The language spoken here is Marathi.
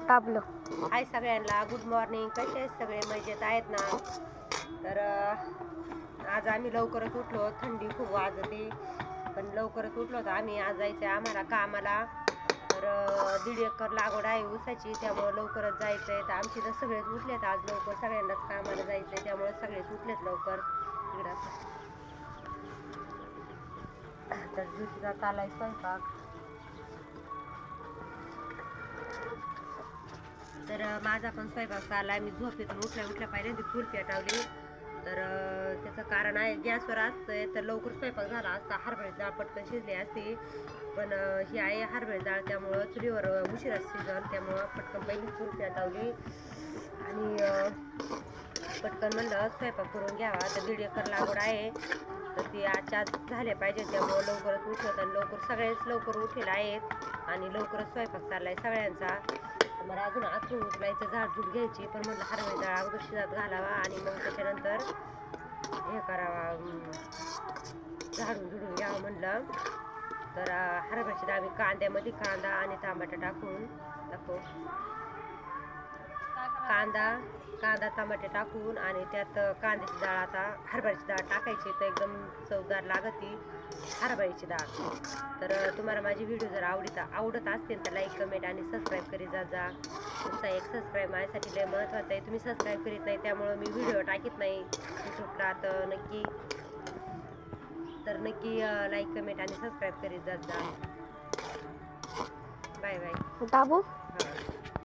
तापलं. हाय सगळ्यांना, गुड मॉर्निंग. कसे आहेत सगळे? मजेत आहेत ना? तर आज आम्ही लवकरच उठलो. थंडी खूप वाजते पण लवकरच उठलो. तर आम्ही आज जायचं आहे आम्हाला कामाला. तर 1.5 एकर लागवड आहे ऊसाची, त्यामुळे लवकरच जायचं आहे. तर आमची तर सगळेच उठलेत आज लवकर. सगळ्यांनाच कामाला जायचं आहे, त्यामुळे सगळेच उठलेत लवकर. तर ज्योतीचा चालाय स्वयंपाक. तर माझा पण स्वयंपाक चालला. मी झोपेतून उठल्या पाहिजे ती चूल पेटवली. तर त्याचं कारण आहे, गॅसवर असतंय तर लवकर स्वयंपाक झाला असता. हरभऱ्याची डाळ पटकन शिजली असती, पण ही आहे हरभऱ्याची डाळ, त्यामुळं चुलीवर उशिरा शिजल. त्यामुळं पटकन पहिली चूल पेटवली आणि पटकन म्हणलं स्वयंपाक करून घ्यावा. तर 1.5 एकर लागवड आहे, तर ती आजच्या आज झाल्या पाहिजे. त्यामुळं लवकरच उठलं आणि लवकर सगळेच लवकर उठलेले आहेत आणि लवकरच स्वयंपाक चाललाय सगळ्यांचा. मला अजून आतून उचलायचं, झाडझूड घ्यायची, पण म्हटलं हरभऱ्याची डाळ अगोदर शिजत घालावा आणि मग त्याच्यानंतर हे करावा, झाडून झुडून घ्यावं म्हणलं. तर हरभऱ्याची डाळ मी कांद्यामध्ये कांदा आणि टमाटा टाकून कांदा टमाटे टाकून आणि त्यात कांद्याची डाळ, आता हरभऱ्याची डाळ टाकायची, तर एकदम चवदार लागती हरभऱ्याची डाळ. तर तुम्हाला माझी व्हिडिओ जर आवडत असतील तर लाईक, कमेंट आणि सबस्क्राईब करीत जा. तुमचा एक सबस्क्राईब माझ्यासाठी लय महत्त्वाचं आहे. तुम्ही सबस्क्राईब करीत नाही, त्यामुळं मी व्हिडिओ टाकीत नाही यूट्यूबला. तर नक्की लाईक, कमेंट आणि सबस्क्राईब करीत जा. Bye bye. दाबू.